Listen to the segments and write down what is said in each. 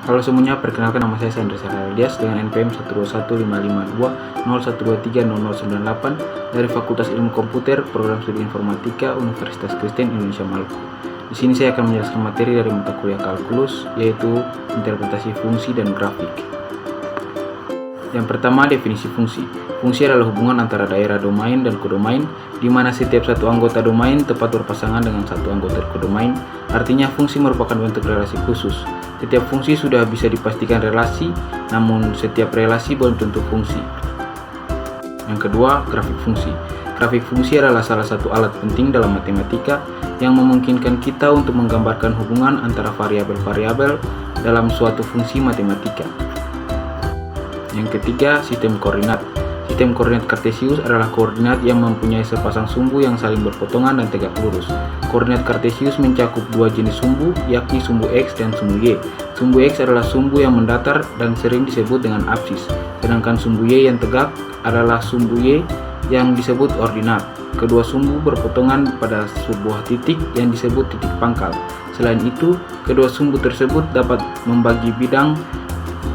Halo semuanya, perkenalkan nama saya Sandra Saradias dengan NPM 12155201230098 dari Fakultas Ilmu Komputer, Program Studi Informatika, Universitas Kristen Indonesia Maluku. Di sini saya akan menjelaskan materi dari mata kuliah kalkulus, yaitu interpretasi fungsi dan grafik. Yang pertama, definisi fungsi. Fungsi adalah hubungan antara daerah domain dan kodomain, di mana setiap satu anggota domain tepat berpasangan dengan satu anggota kodomain. Artinya, fungsi merupakan bentuk relasi khusus. Setiap fungsi sudah bisa dipastikan relasi, namun setiap relasi belum tentu fungsi. Yang kedua, grafik fungsi. Grafik fungsi adalah salah satu alat penting dalam matematika yang memungkinkan kita untuk menggambarkan hubungan antara variabel-variabel dalam suatu fungsi matematika. Yang ketiga, sistem koordinat. Sistem koordinat Kartesius adalah koordinat yang mempunyai sepasang sumbu yang saling berpotongan dan tegak lurus. Koordinat Kartesius mencakup dua jenis sumbu, yakni sumbu X dan sumbu Y. Sumbu X adalah sumbu yang mendatar dan sering disebut dengan absis, sedangkan sumbu Y yang tegak adalah sumbu Y yang disebut ordinat. Kedua sumbu berpotongan pada sebuah titik yang disebut titik pangkal. Selain itu, kedua sumbu tersebut dapat membagi bidang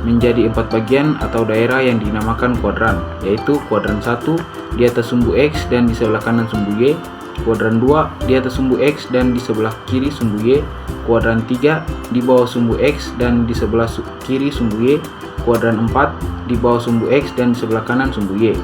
menjadi 4 bagian atau daerah yang dinamakan kuadran, yaitu kuadran 1 di atas sumbu X dan di sebelah kanan sumbu Y, kuadran 2 di atas sumbu X dan di sebelah kiri sumbu Y, kuadran 3 di bawah sumbu X dan di sebelah kiri sumbu Y, kuadran 4 di bawah sumbu X dan di sebelah kanan sumbu Y.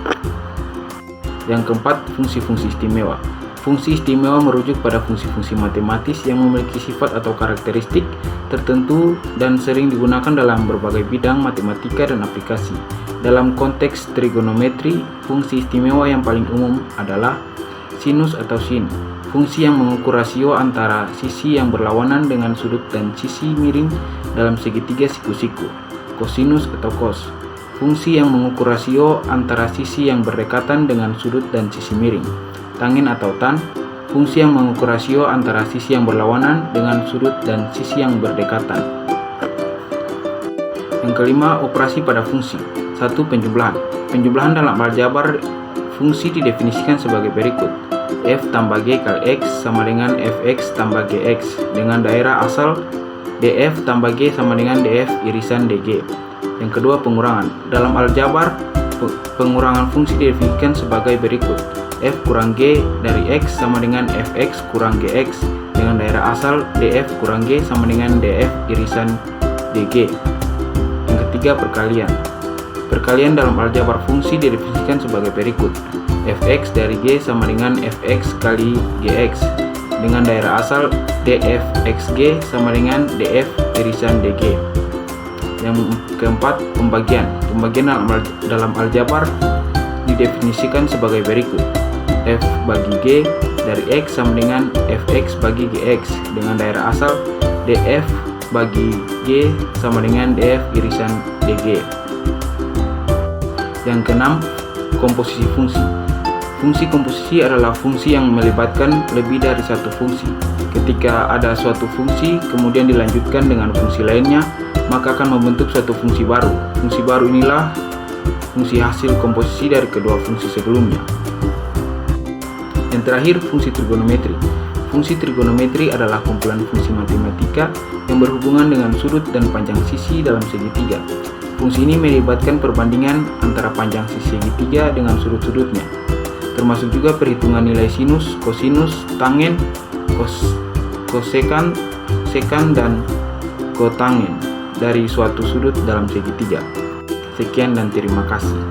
Yang keempat, fungsi-fungsi istimewa. Fungsi istimewa merujuk pada fungsi-fungsi matematis yang memiliki sifat atau karakteristik tertentu dan sering digunakan dalam berbagai bidang matematika dan aplikasi. Dalam konteks trigonometri, fungsi istimewa yang paling umum adalah sinus atau sin, fungsi yang mengukur rasio antara sisi yang berlawanan dengan sudut dan sisi miring dalam segitiga siku-siku. Kosinus atau cos, fungsi yang mengukur rasio antara sisi yang berdekatan dengan sudut dan sisi miring. Tangent atau tan, fungsi yang mengukur rasio antara sisi yang berlawanan dengan sudut dan sisi yang berdekatan. Yang kelima, operasi pada fungsi. 1. Penjumlahan. Penjumlahan dalam aljabar fungsi didefinisikan sebagai berikut. F tambah G kali X sama dengan Fx tambah Gx dengan daerah asal df tambah G sama dengan df irisan dg. Yang kedua, pengurangan. Dalam aljabar, pengurangan fungsi didefinisikan sebagai berikut. F kurang G dari X sama dengan Fx kurang Gx dengan daerah asal df kurang G sama dengan df irisan dg. Yang ketiga, perkalian. Perkalian dalam aljabar fungsi didefinisikan sebagai berikut. Fx dari G sama dengan Fx kali Gx dengan daerah asal df xg sama dengan df irisan dg. Yang keempat, pembagian. Pembagian dalam aljabar didefinisikan sebagai berikut. F bagi G dari X sama dengan Fx bagi Gx dengan daerah asal df bagi G sama dengan df irisan dg. Yang keenam, komposisi fungsi. Fungsi komposisi adalah fungsi yang melibatkan lebih dari satu fungsi. Ketika ada suatu fungsi kemudian dilanjutkan dengan fungsi lainnya, maka akan membentuk suatu fungsi baru. Fungsi baru inilah fungsi hasil komposisi dari kedua fungsi sebelumnya. Yang terakhir, fungsi trigonometri. Fungsi trigonometri adalah kumpulan fungsi matematika yang berhubungan dengan sudut dan panjang sisi dalam segitiga. Fungsi ini melibatkan perbandingan antara panjang sisi segitiga dengan sudut-sudutnya, termasuk juga perhitungan nilai sinus, kosinus, tangen, kosekan, sekan, dan kotangen dari suatu sudut dalam segitiga. Sekian dan terima kasih.